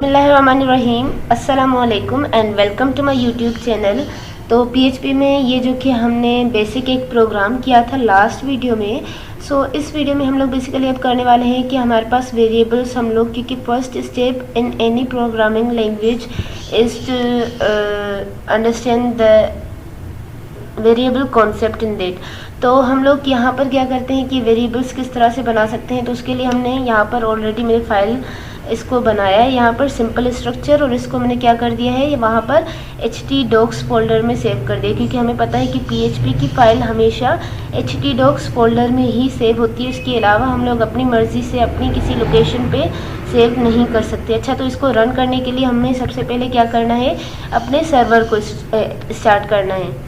बिस्मिल्लाहिर्रहमानिर्रहीम, अस्सलामुअलैकुम and welcome to my YouTube channel. तो पीएचपी में ये जो कि हमने बेसिक एक प्रोग्राम किया था लास्ट वीडियो में। इस वीडियो में हम लोग बेसिकली अब करने वाले हैं कि हमारे पास वेरिएबल्स हम लोग, क्योंकि first step in any programming language is to understand the variable concept in that. तो हम लोग यहाँ पर क्या करते हैं कि वेरिएबल्स किस तरह से बना सकते हैं। तो उसके लिए हमने यहाँ पर ऑलरेडी मेरी फाइल इसको बनाया है, यहाँ पर सिंपल स्ट्रक्चर, और इसको मैंने क्या कर दिया है, वहाँ पर htdocs फोल्डर में सेव कर दिया, क्योंकि हमें पता है कि PHP की फ़ाइल हमेशा htdocs फोल्डर में ही सेव होती है। इसके अलावा हम लोग अपनी मर्ज़ी से अपनी किसी लोकेशन पे सेव नहीं कर सकते। अच्छा, तो इसको रन करने के लिए हमें सबसे पहले क्या करना है, अपने सर्वर को स्टार्ट करना है।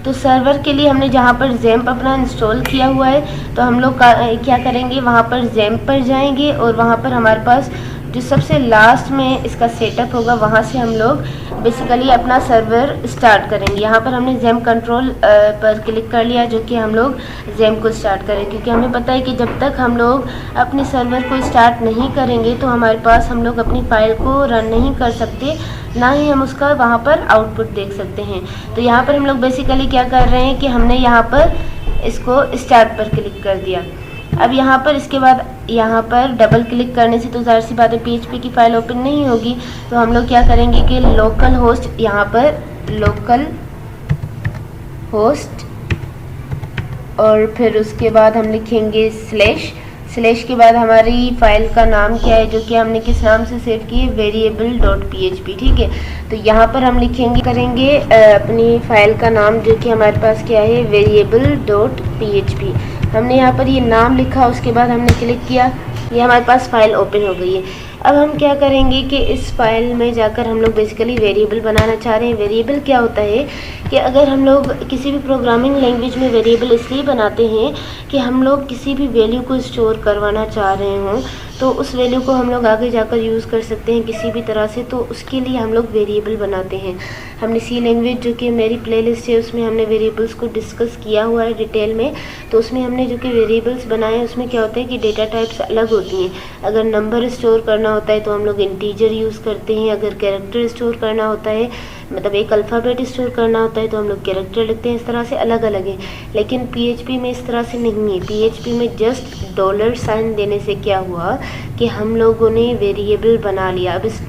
तो सर्वर के लिए हमने जहाँ पर ज़ैम्प अपना इंस्टॉल किया हुआ है, तो हम लोग क्या करेंगे, वहाँ पर ज़ैम्प पर जाएंगे और वहाँ पर हमारे पास जो सबसे लास्ट में इसका सेटअप होगा, वहाँ से हम लोग बेसिकली अपना सर्वर स्टार्ट करेंगे। यहाँ पर हमने ज़ैम्प कंट्रोल पर क्लिक कर लिया, जो कि हम लोग ज़ैम्प को स्टार्ट करें, क्योंकि हमें पता है कि जब तक हम लोग अपने सर्वर को स्टार्ट नहीं करेंगे तो हमारे पास हम लोग अपनी फ़ाइल को रन नहीं कर सकते, ना ही हम उसका वहाँ पर आउटपुट देख सकते हैं। तो यहाँ पर हम लोग बेसिकली क्या कर रहे हैं कि हमने यहाँ पर इसको स्टार्ट पर क्लिक कर दिया। अब यहाँ पर इसके बाद यहाँ पर डबल क्लिक करने से तो जाहिर सी बात है PHP की फ़ाइल ओपन नहीं होगी। तो हम लोग क्या करेंगे कि लोकल होस्ट, यहाँ पर लोकल होस्ट, और फिर उसके बाद हम लिखेंगे स्लैश के बाद हमारी फ़ाइल का नाम क्या है, जो कि हमने किस नाम से सेव की है, variable.php। ठीक है, तो यहाँ पर हम करेंगे अपनी फ़ाइल का नाम, जो कि हमारे पास क्या है, variable.php। हमने यहाँ पर ये नाम लिखा, उसके बाद हमने क्लिक किया, ये हमारे पास फ़ाइल ओपन हो गई है। अब हम क्या करेंगे कि इस फाइल में जाकर हम लोग बेसिकली वेरिएबल बनाना चाह रहे हैं। वेरिएबल क्या होता है कि अगर हम लोग किसी भी प्रोग्रामिंग लैंग्वेज में वेरिएबल इसलिए बनाते हैं कि हम लोग किसी भी वैल्यू को स्टोर करवाना चाह रहे हों, तो उस वैल्यू को हम लोग आगे जाकर यूज़ कर सकते हैं किसी भी तरह से, तो उसके लिए हम लोग वेरिएबल बनाते हैं। हमने सी लैंग्वेज, जो कि मेरी प्लेलिस्ट है, उसमें हमने वेरिएबल्स को डिस्कस किया हुआ है डिटेल में। तो उसमें हमने जो कि वेरिएबल्स बनाए हैं, उसमें क्या होता है कि डेटा टाइप्स अलग होती हैं। अगर नंबर स्टोर करना होता है तो हम लोग इंटीजर यूज़ करते हैं, अगर कैरेक्टर स्टोर करना होता है, मतलब एक अल्फ़ाबेट स्टोर करना होता है, तो हम लोग कैरेक्टर लिखते हैं। इस तरह से अलग अलग है, लेकिन PHP में इस तरह से नहीं है। PHP में जस्ट $साइन देने से क्या हुआ कि हम लोगों ने वेरिएबल बना लिया। अब इस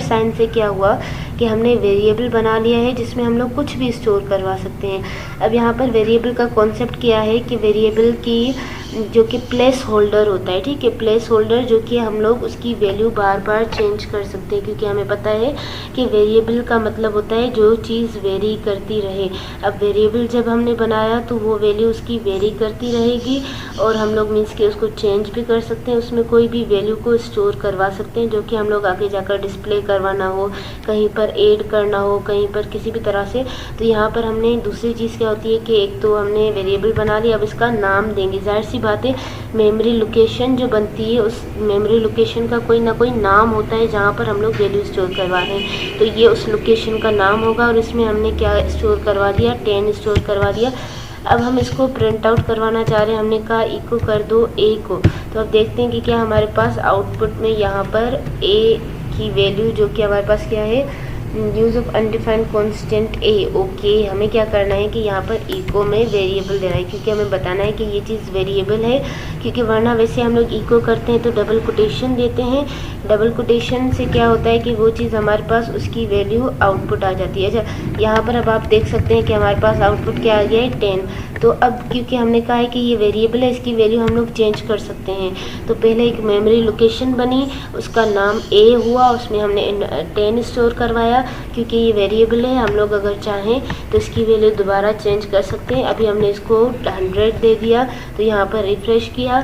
$साइन से क्या हुआ कि हमने वेरिएबल बना लिया है, जिसमें हम लोग कुछ भी स्टोर करवा सकते हैं। अब यहाँ पर वेरिएबल का कॉन्सेप्ट क्या है कि वेरिएबल की जो कि प्लेस होल्डर होता है, ठीक है, प्लेस होल्डर, जो कि हम लोग उसकी वैल्यू बार बार चेंज कर सकते हैं, क्योंकि हमें पता है कि वेरिएबल का मतलब होता है जो चीज़ वेरी करती रहे। अब वेरिएबल जब हमने बनाया तो वो वैल्यू उसकी वेरी करती रहेगी, और हम लोग मीन्स कि उसको चेंज भी कर सकते हैं, उसमें कोई भी वैल्यू को स्टोर करवा सकते हैं, जो कि हम लोग आगे जाकर डिस्प्ले करवाना हो, कहीं पर ऐड करना हो, कहीं पर किसी भी तरह से। तो यहाँ पर हमने दूसरी चीज़ क्या होती है कि एक तो हमने वेरिएबल बना लिया, अब इसका नाम देंगे। जाहिर सी बात है, मेमोरी लोकेशन जो बनती है, उस मेमोरी लोकेशन का कोई ना कोई नाम होता है जहाँ पर हम लोग वैल्यू स्टोर करवा रहे हैं। तो ये उस लोकेशन का नाम होगा, और इसमें हमने क्या स्टोर करवा दिया, 10 स्टोर करवा दिया। अब हम इसको प्रिंट आउट करवाना चाह रहे हैं, हमने कहा इको कर दो A को। तो अब देखते हैं कि क्या हमारे पास आउटपुट में यहाँ पर A की वैल्यू, जो कि हमारे पास क्या है, use of undefined constant A। Okay, हमें क्या करना है कि यहाँ पर इको में वेरिएबल देना है, क्योंकि हमें बताना है कि ये चीज़ वेरिएबल है, क्योंकि वरना वैसे हम लोग इको करते हैं तो डबल कोटेशन देते हैं। डबल कोटेशन से क्या होता है कि वो चीज़ हमारे पास उसकी वैल्यू आउटपुट आ जाती है। अच्छा, यहाँ पर अब आप देख सकते हैं कि हमारे पास आउटपुट क्या आ गया है, 10। तो अब क्योंकि हमने कहा है कि ये वेरिएबल है, इसकी वैल्यू हम लोग चेंज कर सकते हैं। तो पहले एक मेमोरी लोकेशन बनी, उसका नाम A हुआ, उसमें हमने 10 स्टोर करवाया, क्योंकि ये वेरिएबल है। हम लोग अगर चाहें तो इसकी वैल्यू दोबारा चेंज कर सकते हैं। अभी हमने इसको 100 दे दिया, तो यहाँ पर रिफ्रेश किया,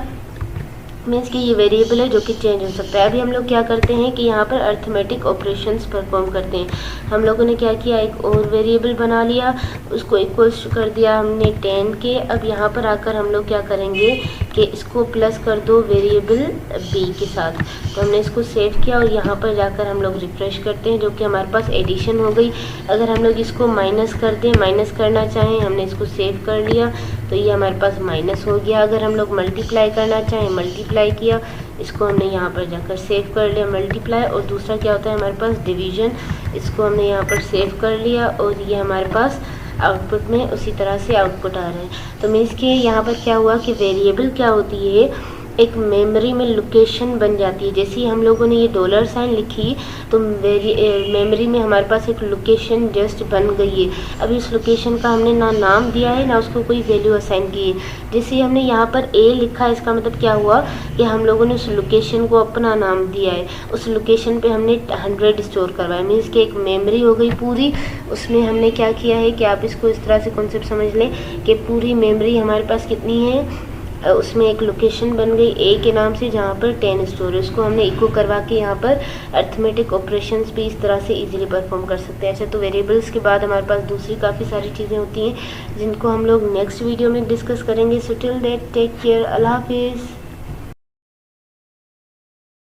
मीन्स कि ये वेरिएबल है जो कि चेंज हो सकता है। अभी हम लोग क्या करते हैं कि यहाँ पर अर्थमेटिक ऑपरेशंस परफॉर्म करते हैं। हम लोगों ने क्या किया, एक और वेरिएबल बना लिया, उसको इक्वल्स कर दिया हमने 10 के। अब यहाँ पर आकर हम लोग क्या करेंगे कि इसको प्लस कर दो वेरिएबल B के साथ। तो हमने इसको सेव किया, और यहाँ पर जाकर हम लोग रिफ्रेश करते हैं, जो कि हमारे पास एडिशन हो गई। अगर हम लोग इसको माइनस कर दें, माइनस करना चाहें, हमने इसको सेव कर लिया, तो ये हमारे पास माइनस हो गया। अगर हम लोग मल्टीप्लाई करना चाहें, मल्टीप्लाई किया, इसको हमने यहाँ पर जाकर सेव कर लिया मल्टीप्लाई, और दूसरा क्या होता है हमारे पास डिवीज़न, इसको हमने यहाँ पर सेव कर लिया और ये हमारे पास आउटपुट में उसी तरह से आउटपुट आ रहे हैं। तो मीन्स के यहाँ पर क्या हुआ कि वेरिएबल क्या होती है, एक मेमोरी में लोकेशन बन जाती है। जैसे ही हम लोगों ने ये डॉलर साइन लिखी तो मेमोरी में हमारे पास एक लोकेशन जस्ट बन गई है। अब इस लोकेशन का हमने ना नाम दिया है ना उसको कोई वैल्यू असाइन की है। जैसे ही हमने यहाँ पर ए लिखा, इसका मतलब क्या हुआ कि हम लोगों ने उस लोकेशन को अपना नाम दिया है, उस लोकेशन पे हमने 100 स्टोर करवाया, मीन्स कि एक मेमोरी हो गई पूरी। उसमें हमने क्या किया है कि आप इसको इस तरह से कॉन्सेप्ट समझ लें कि पूरी मेमोरी हमारे पास कितनी है, उसमें एक लोकेशन बन गई ए के नाम से जहाँ पर 10 स्टोर है। उसको हमने इको करवा के यहाँ पर अर्थमेटिक ऑपरेशंस भी इस तरह से इजीली परफॉर्म कर सकते हैं। अच्छा, तो वेरिएबल्स के बाद हमारे पास दूसरी काफ़ी सारी चीज़ें होती हैं जिनको हम लोग नेक्स्ट वीडियो में डिस्कस करेंगे। So till that take care, Allah हाफिज़।